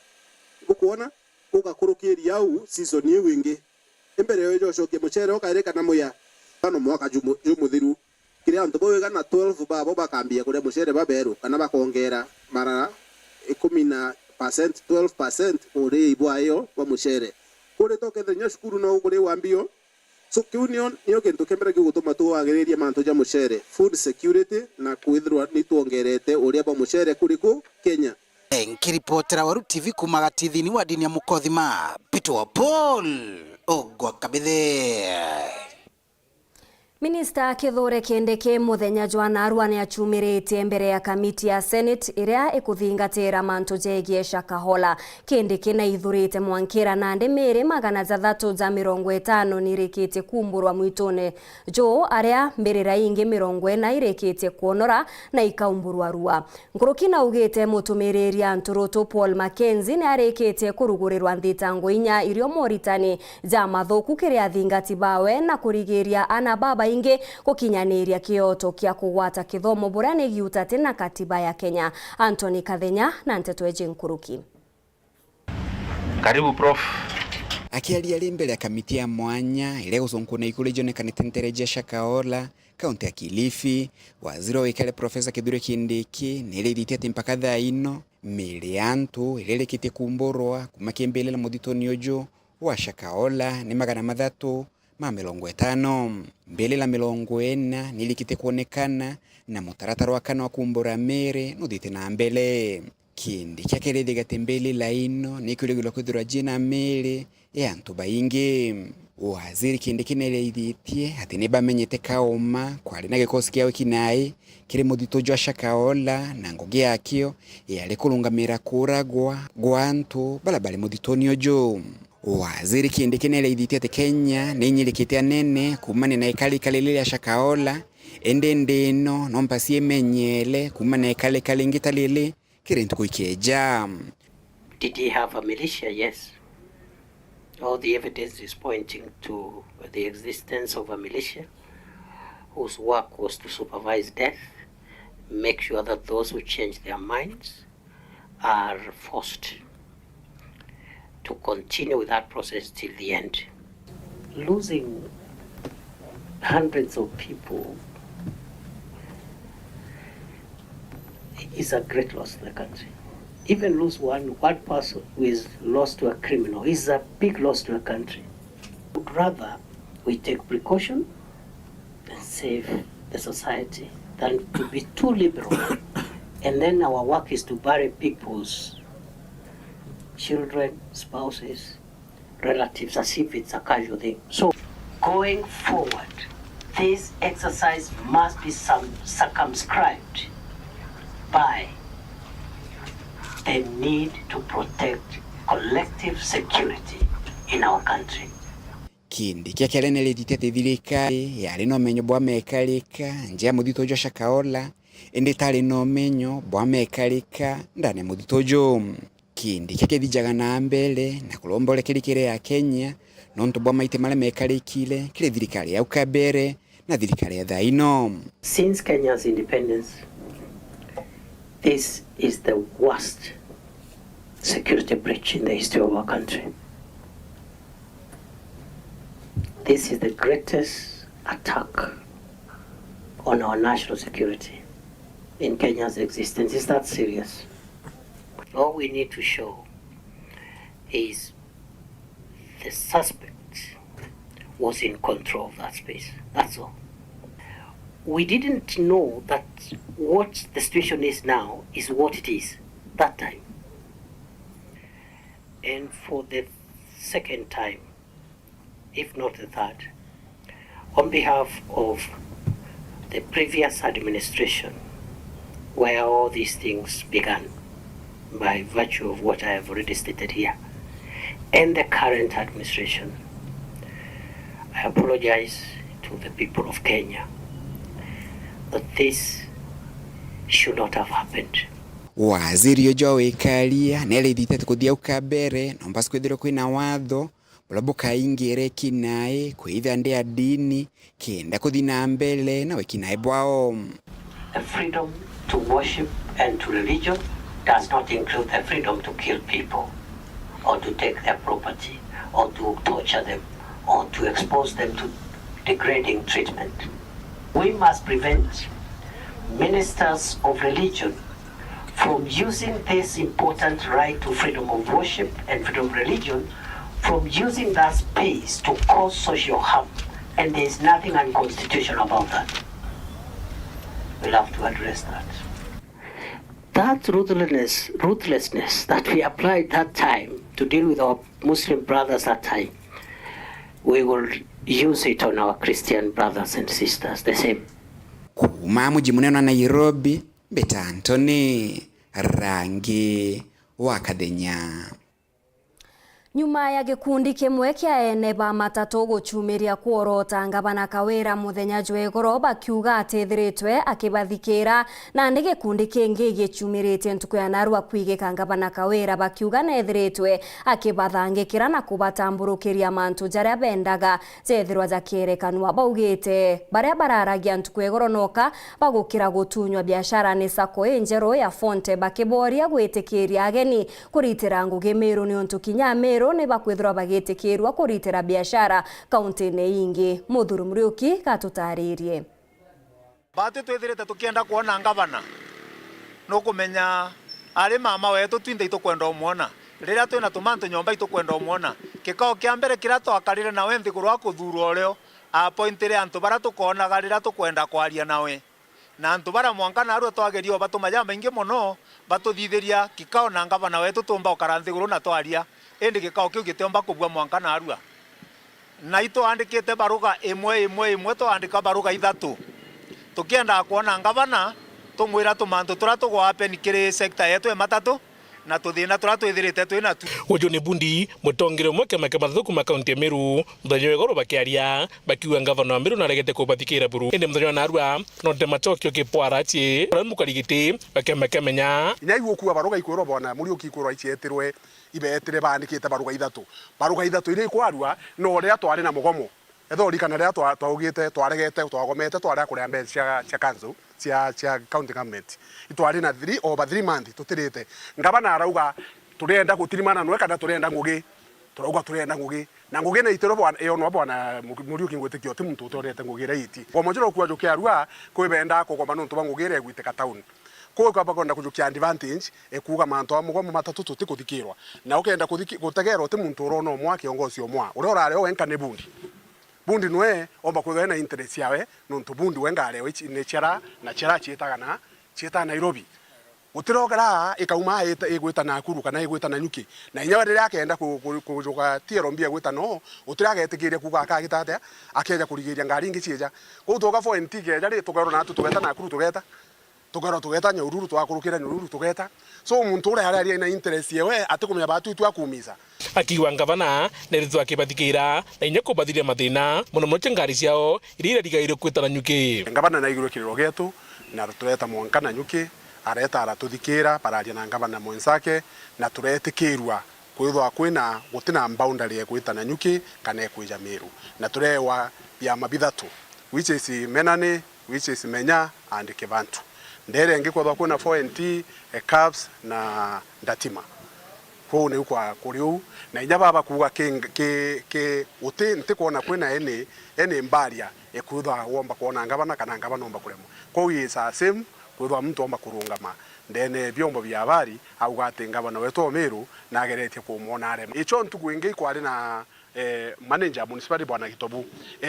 gukuona ugakurukiria au season ye wingi embere yo jocokia mucere ukaireka na muya bano mwaka jumuthiru kiria antu boiga na 12 babo bakambia kuria mucere baberu kana bakongera mara 10% 12% uri ibwayo wa mucere kuri tokethenya cukuru no kuri wambio so kiunion niyo kintu kembere gigutuma tuagiriria mantu ja mucere food security na kwithirwa ni tuongerete uria ba mucere kuriku Kenya. Nkiripotera Weru TV kumagatithini wa dini ya mukothima Peter Paul ogwa kabithe. Minista Kithure Kindiki muthenya Jwanarua ni achumiritie mbere ya kamiti ya Senate iria ikuthingatira mantu jegie Shakahola. Kindiki na ithurite Mwankira na ndemere 350 nirikite kumburwa mwitone jo aria mbirira ingi 40 irikite kuonora na ikaumburwa rua. Nkurukina ugite mutumiriri Nteto Paul Mackenzie ni arikite kurugurirwa thitango inya irio moritani ja mathuku kiria thingati bawe na kurigiria ana baba inge kukinyaniria kioto kia kugwata kithomo burani giutate na katiba ya Kenya. Anthony Kathenya na Nteto Nkuruki. Karibu Prof. Akiaria mbele ya kamiti ya mwanya ile gusonkuna ikule jonekanite Ntereje Shakahola kaunti ya Kilifi waziri wa ikale Profesa Kithure Kindiki nile ditete mpaka thaino miliantu ile kite kumborwa kumakembele la moditoni ojo wa Shakahola ni 350 mbele la 40 nilikite kuonekana na mutaratara wa kana wa kumbora mere nudite na mbele kindi kyakere digatembele la ino nikulegula kudura jina mere ya ntuba ingi waziri kindi kinele iditie atine bamenyete kaoma kwali na gikosi kyawe kinai kire moditojo Shakahola na ngoge yakio yale kulungamira kuragwa gwantu balabale moditoni ojo. Waziri kindi kinele iditete Kenya ninyilikite nene kumane na ikali kalile ya Shakahola endendeno nompasie menyele kumane ikali kalingita lile kirentu kuikeja. Did he have a militia? Yes. All the evidence is pointing to the existence of a militia whose work was to supervise death, make sure that those who change their minds are forced to continue with that process till the end. Losing hundreds of people is a great loss to the country. Even lose one person who is lost to a criminal is a big loss to a country. Rather, we take precaution and save the society than to be too liberal. And then our work is to bury people's children, spouses, relatives, as if it's a casual thing. So, going forward, this exercise must be circumscribed by the need to protect collective security in our country. Kindi kyakele nele ditete thirikari yali no menyo bwa mekalika njia moditojo Shakahola ende tali no menyo bwa mekalika ndane moditojo. Kindi kyakedijaga na mbele na kulombole kilikire ya Kenya nonto bwa maite male mekalikile kile thirikari ya ukabere na thirikari ya thaino. Since Kenya's independence, this is the worst security breach in the history of our country. This is the greatest attack on our national security in Kenya's existence. Is that serious? All we need to show is the suspect was in control of that space. That's all. We didn't know that what the situation is now is what it is that time. And for the second time, if not the third, on behalf of the previous administration, where all these things began, by virtue of what I have already stated here, and the current administration, I apologize to the people of Kenya that this should not have happened. Waziri ojo wikalia nele thite kuthia ukambere nomba skwithiro kwina watho bulabo kaingire kinae kwitha ndia dini kenda kuthina mbele na wekinae bwao. The freedom to worship and to religion does not include the freedom to kill people or to take their property or to torture them or to expose them to degrading treatment. We must prevent ministers of religion from using this important right to freedom of worship and freedom of religion, from using that space to cause social harm. And there is nothing unconstitutional about that. We'll have to address that. That ruthlessness that we applied that time to deal with our Muslim brothers that time, we will use it on our Christian brothers and sisters the same. Kuma mji munene wa Nairobi, Beta Antony, Rangi wa Kadenya. Nyuma ya gikundi kimwe kia ene ba matatu guchumiria kuorota ngabana Kawira muthenya jwegoro bakiuga atithiritwe akibathikira na ndi gikundi kingi gichumirite ntuku ya Narua kwigika ngabana Kawira bakiuga nethiritwe akibathangikira na kubatamburukiria mantu jaria bendaga zethirwa jakierekanwa baugite baria bararagia ntuku egoro noka bagukira gutunywa biashara ni sako enjero ya Fonte bakiboria gwitikiria ageni kuritira ngugi Meru ni ontu Kinya Meru ne bakwithira bagitikirwa kuritira biashara kaunti-ini ingi. Muthuru Muriuki katutaririe. Bati twithirite tukienda kuona ngavana no kumenya ari mama wetu twinde itukwenda umwona riria twina tumantu nyomba itukwenda umwona kikao kia mbere kira twakarire nawe nthi kurwa kuthurwa urio appointire antu bara tukonaga riria tukwenda kwaria nawe na antu bara mwanka Narua twagerio batumaya maingi muno batuthithiria kikao na ngavana wetu tumba ukaranthi guru na twaria indi gikao kiu gitemba kubwa mwanka Narua na ito andikite baruga imwe twandika baruga ithatu tukienda kuona ngavana tumwira tumantu tura tugwape nikiri sekta yetu matatu na tuthina tura twithirite twina tu Wojo ni bundi mutongire mweke makemathuku ma kaunti ya Meru muthanyo egoro bakiaria bakiuga ngavana wa Meru na regete kubathikira buru indi muthanyo wa Narua no ndematokio kipwaratie mukarigite bakemenya nyaigu kuwa baruga ikwiro bona Muriuki ikwiro icietirwe ibetire bandikite baruga ithatu iri kwarua no ria twari na mugomo ethori kana ria twaugite twaregete twagomete twari kuria mbe cia council cia county government itwari na 3 months tutirite ngabana arauga turenda gutirimana nwe kana turenda ngugi turauga turenda ngugi na ngugi na itiro bwana iyo no bwana Muriuki ngwitikio ti muntu utorete ngugi raiti omojero kwa jokia Arua kwibenda kugoma nuntu bangugire gwiteka town ko kwa bakonda kujukia advantage ekuga manto amugomo matatu tutikuthikirwa na ukenda gutegerwa ti muntu urona omwa kiongozi omwa urora leo wenka ne bundi nwe omba kwega na interest yawe nuntu bundi wenga leo ne chera na chera chieta Nairobi utirogera ikauma igwita Nakuru kana igwita Nanyuki na inyawa riri akenda kujuka tiero mbia gwita no utiragetikire kuga akagitate akeja kurigiria ngari ingi cieja utoka for ntige jari tugaro na tugeta Nakuru tugeta Nyahururu twakurukira Nyahururu tugeta so muntu uri hari na interest yewe atikumya batu twakumiza akiwa ngavana neritwa kibathikira na inya kubathiria mathina muno moche ngari ciao irira digaire kwita Nanyuki ngavana na iguru kiriro getu na tureta mwanka Nanyuki areta aratuthikira pararia na ngavana mwenzake na turetikirwa kwithwa kwina gutina boundary ekwita Nanyuki kana ekwija Meru na turewa ya mabithatu which is Menane, which is Menya and Kibantu ndere ngikwithwa kwina 4NT Cabs na Ndatima ko ne kwa kuriu na inya baba kuga ke uti ntikuona kwina ene mbaria ekuthwa womba kuona ngabana kana ngabana omba kuremo ko yisa same kuthwa mtu omba kurungama ndene byombo bya habari au gate ngabana weto Meru na ageretie kumwona arema icho ntugu ingi kwari na manager municipality bwana Gitobu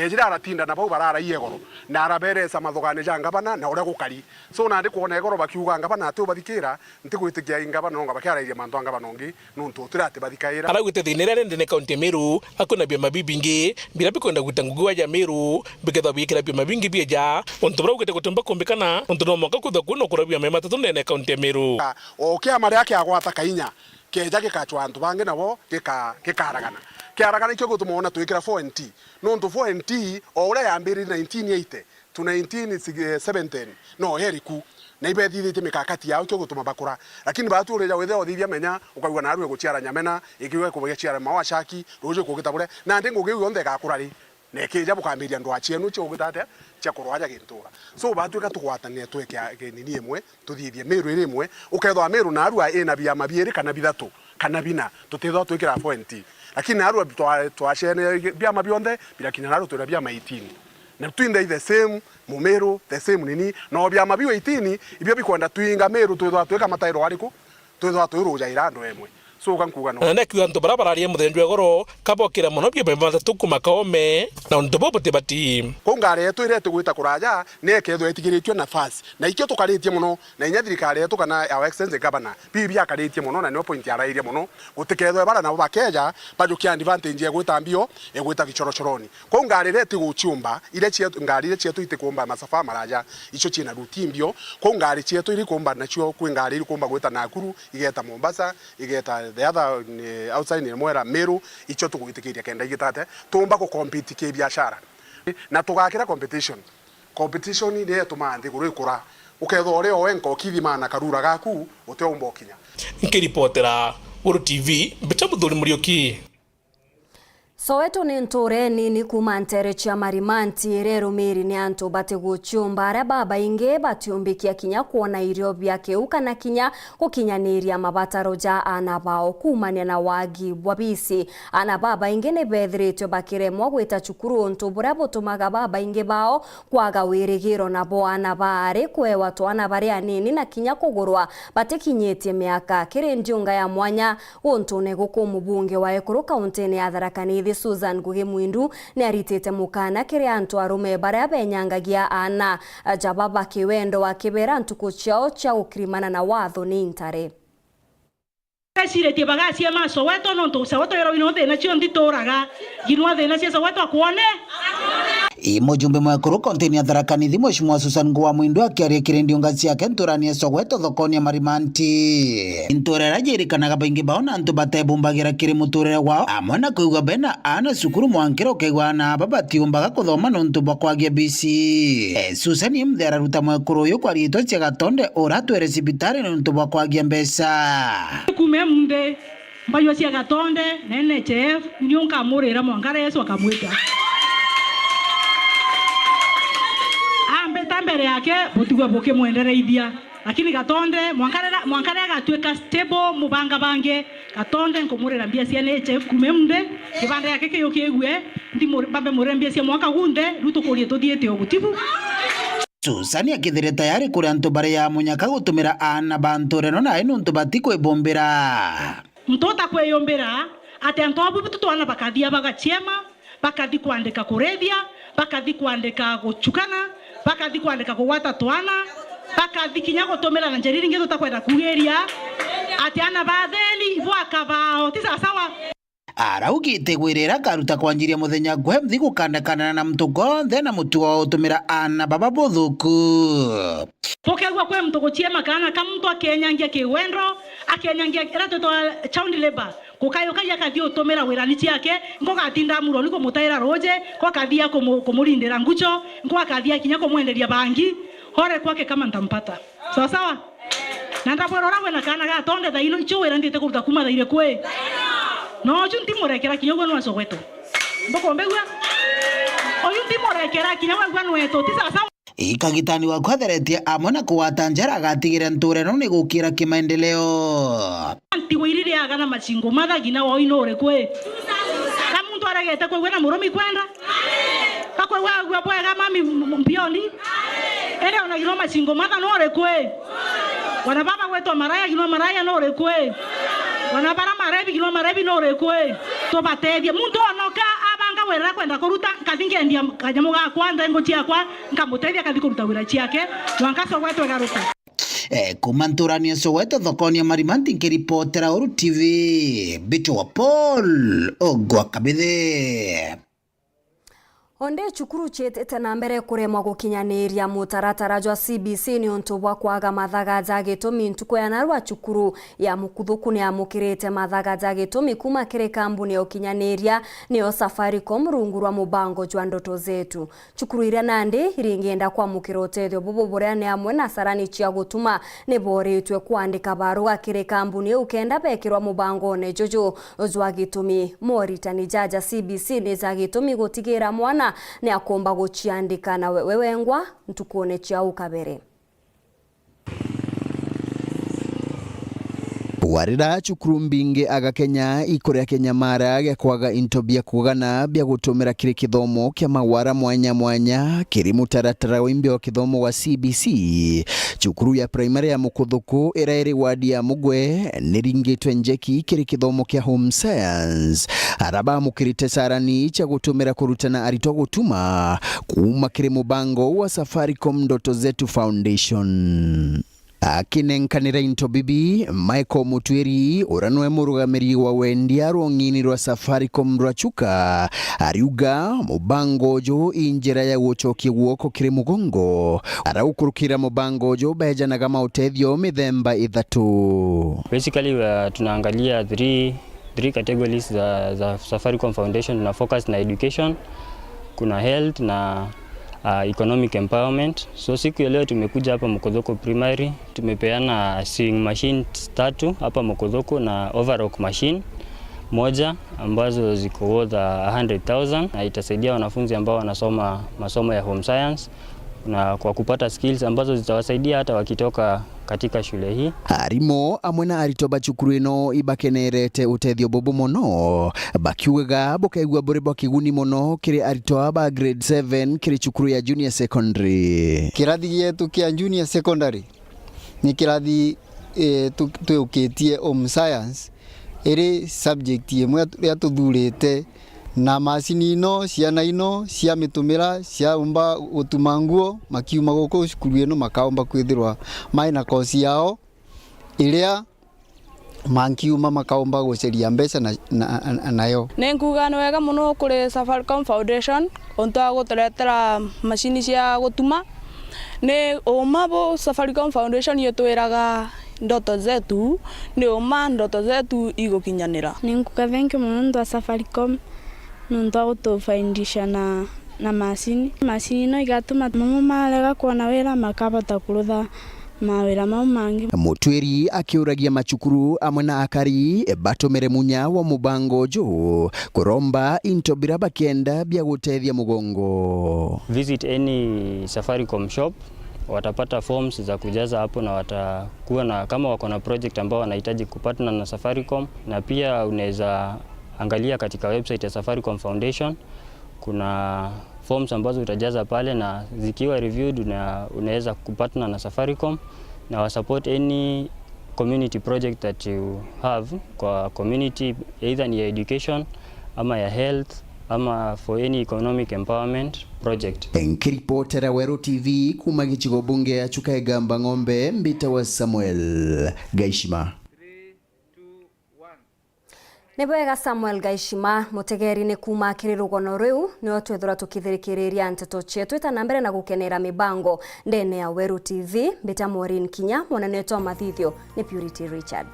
jira aratinda na bau barara yegoro na araberesa mathogane ja ngabana na ure gukari so na ndi kuona egoro bakiuga ngabana ati ubathikira ntigwitikia ngabana ngo bakiaraire mantu ngabana ngi nuntu turate bathikaira ala gwite thinere ndene county Meru akuna bya mabibingi bila bikonda gutangugwa ja Meru biketha bikira bya mabingi bya onto bra gwite gutumba kumbikana onto no moka kutha kuno kurabya mema tatu ndene county Meru o kia mari yake agwata KINYA keja gikachwa antu bange nabo gikaragana kiaragana ikyo gutumona twikira 4NT nonto 4NT ore yambiri 1980 to 1917 no heriku na ibethithite mikakati yao ikyo gutuma bakura lakini batu ureja wethe othithia menya ukagwa na arwe guciara nyamena ikiwe kubagia ciara mawa shaki ruje kugitabure na ndi ngugi yonthe gakurari na kija bukambiria ndo achienu cyo gutate cia kurwaja gintura so batu ka tugwatania tweke nini imwe tuthithie Meru iri imwe ukethwa Meru na arua ina bia mabieri kana bithatu kana bina tutithwa twikira 4NT lakini arua twashene bia mabionde bila kinya naru twira bia 18 na twinde the same Mumeru the same nini no bia mabio 18 ibyo bikwenda twinga Meru twithwa tweka matairo ariku twithwa twiruja irando emwe so kankuga no na kiwa nto barabara ria muthenjwe goro kabokira muno bia bemba tukuma kaome na nto bobote bati ko ngare yetu ire tugwita kuraja nekethwe etigiritwe nafasi na ikyo tukaritie muno na inya thirikari yetu kana our excellency governor bibia akaritie muno na no point arairie muno gutikethwe bara na bakeja bajukia advantage ya gwita mbio egwita gichorochoroni ko ngare ire tiguchumba ile chietu ngari ile chietu itikumba masafa maraja icho china rutimbio ko ngari chietu iri kumba nacho ku ngari iri kumba gwita Nakuru igeta Mombasa igeta the other outside ni Mwera Meru icho tugwitikiria kenda igitate tumba ko compete ke biashara na tugakira competition ni tumandi kurikura uketho ore oenko kithimana karura gaku uteombo kinya nkiripotera Weru TV Mbechamuthuri Murioki Soweto ni ntore nini kuma ntere chia marimanti rero meri ni anto bate guchumba aria baba inge batiumbikia kinya kuona irio byake ukana kinya kukinyaniria mabataro ja anabao kumania na wagi bwabisi ana baba inge ne bethretwe bakiremwa gwita cukuru onto buria butumaga baba inge bao kwaga wirigiro na bo anabare kwewa to anabare anini na kinya kugurwa batekinyetie miaka kirendiunga ya mwanya onto ne gukumubunge wa Ekuru kaunti ya Thaa Susan Ngugi Mwindu ni aritete mukana kiri antu arume baria benyangagia ana jababa kiwendo wa kibera ntuku chao cha ukirimana na watho ni intare Kasire tie bagasia ma Soweto nonto Soweto yero inothe na chio nditoraga ginwa the na cia Soweto akuone mujumbe mwa Ekuru kaunti ya Thaa Mheshimiwa Susan Ngugi Mwindu akiaria kirendiunga ciake nturania Soweto thokoni ya marimanti nturera jirikanaga baingi baona antu batebumbagira kiri muturire wao amwe na kuuga bena ana cukuru mwankiro kegwa na babatiumbaga kuthoma nontu bakwagia BC Susan imthera ruta mwa Ekuru uyu kwa rito cia gatonde uratwere cibitari nontu bakwagia mbeca kumemde mbayo cia gatonde nene chef nyonka murira mwangara Yesu akamwita mbere yake butigwe boke mwendereithia lakini gatonde mwankare gatweka stable mubanga bange gatonde nkomurera mbia cia NHF kumemde kibanda yake kiyo kiegwe ndi bambe murembia cia mwaka gunde ruto kurie tuthiete ogutibu Susan akithire tayari kuri antu bare ya munyaka gutumira ana banture no na inuntu batiko ibombera mtota kweyombera ati antu abu tutwana bakathia bagachema bakathi kuandika kuredia bakathi kuandika guchukana bakathi kuandika kuwata twana bakathi kinya gutumira na njeri ringi tutakwenda kugeria ati ana batheli ibo akabao ti sawa araugite gwirira karuta kwanjiria muthenya gwe mthi gukandakana na mtu gonthe na mutu wa utumira ana baba buthuku pokegwa kwe mtu guchiema kana kama mtu akenyangia kiwendo akenyangia rato child labor kukayo kaya kathi utumira wirani ciake ngo gatinda muro niko mutaira roje kwa kathia kumurindira ngucho ngo akathia kinya kumwenderia bangi hore kwake kama ntampata sawa na ndabwera rawe na kana gatonde tha ino icho wira ndite kuruta kuma tha ile kwe no junti murekera kinyogo no Soweto mboko mbegwa oyunti murekera kinyogo gwa nweto ti sawa ikagitani wa kwatheretie amwe na kuwata njara agatigire nture no ni gukira kimaendeleo antiwirire agana machingo mathagina wa inore kwe kama mtu aragete kwe wena muromi kwenda kakwe wa bwega mami mbioni ere ona gino machingo matha nore kwe wana baba wetu maraya gino maraya nore kwe wana bara marebi gino marebi nore kwe to batedia muntu onoka abanga wera kwenda kuruta kathinge ndia kanyamo ga kwanda ngo tia kwa ngamutedia kathi kuruta wira chiake wankaso wetu garuka kumanturania Soweto thokoni Marimanti nkiripotera Weru TV bicho wa Paul ogwa kabithe Onde chukuru chetete na mbere kuremwa gukinyaniria mutaratara jwa CBC ni onto bwa kwaga mathaga za gitumi ntuko ya narwa chukuru ya mukuthuku ni amukirite mathaga za gitumi kuma kire kambuni ya ukinyaniria ni Safaricom rungurwa mubango jwa ndoto zetu. Chukuru iria nandi iringenda kwa mukirotethio bubu buria ni amwe na sarani chia gutuma ni boretwe kuandika barua kire kambuni ukenda bekirwa mubango ne jojo jwa gitumi moritani jaja CBC ni za gitumi gutigira mwana ni akomba guchiandika na wewengwa ntukone chiao kabere warira chukuru mbingi aga Kenya ikorea Kenya mara ya kwaga intobia kugana bya gutumira kiri kithomo kya mawara mwanya kiri mutaratara wimbi wa kithomo wa CBC chukuru ya primary ya mukuthuku irairi wadi ya Mugwe niringitwe njeki kiri kithomo kya home science araba mukirite sarani cha gutumira kurutana arito gutuma kuma kiri mubango wa Safaricom Ndoto Zetu Foundation akinenkanira into bibi Michael Mutweri uranwe murugamiri wa wendia rwongini rwa Safaricom rwachuka ariuga mubango jo injira ya gucokia guoko kiri mugongo araukurukira mubango jo bejanaga mautethio mithemba ithatu. Basically tunaangalia three categories za Safaricom Foundation. Tuna focus na education, kuna health na economic empowerment. So siku ya leo tumekuja hapa Mukuthuku Primary, tumepeana sewing machine 3 hapa Mukuthuku na overlock machine moja ambazo ziko worth 100,000 na itasaidia wanafunzi ambao wanasoma masomo ya home science na kwa kupata skills ambazo zitawasaidia hata wakitoka katika shule hii. Arimo amwena aritoba chukuru ino ibakenerete utethio bobo mono bakiuga bokaigwa boribo kiguni mono kiri aritoa ba grade 7 kiri chukuru ya junior secondary. Kirathi yetu kia junior secondary ni kirathi tuukitie home science iri subject imwe ya tuthurite na macini ino ciana ino cia mitumira cia umba gutumanguo makiuma guku cukuru ino makaomba kwithirwa mai na kosi yao iria mankiuma makaomba guceria mbeca nayo. Nenguga wega muno kuri Safaricom Foundation onto aguturetera macini cia gutuma ni umabo Safaricom Foundation yetwiraga ndoto zetu ni uma ndoto zetu igukinyanira. Nenguga thank you muno ndo Safaricom nunto gutufaindisha na macini no igatuma mama malega kuona wira makabata kurutha mawira mau mangi. Mutweri akiuragia machukuru amwe na akari batomere munya wa mubango jo kuromba into biraba kenda bya gutethia mugongo. Visit any Safaricom shop, watapata forms za kujaza hapo na watakuwa na kama wako na project ambao wanahitaji kupartner na Safaricom, na pia unaweza angalia katika website ya Safaricom Foundation kuna forms ambazo utajaza pale na zikiwa reviewed unaweza kupartner na Safaricom na wa support any community project that you have kwa community, either ni ya education ama ya health ama for any economic empowerment project. Nkiripotera Weru TV kuma gichigo bunge ya Chukaigamba Ng'ombe mbita wa Samuel Gaishima. Nebwega Samuel Gaishima mutegeri ni kuma kirirugono riu ni twethura tukithirikiria nteto chetu itanambere na gukenera mibango ndene ya Weru TV mbita MAUREEN Kinya mwana neto mathithio ni Purity Richard.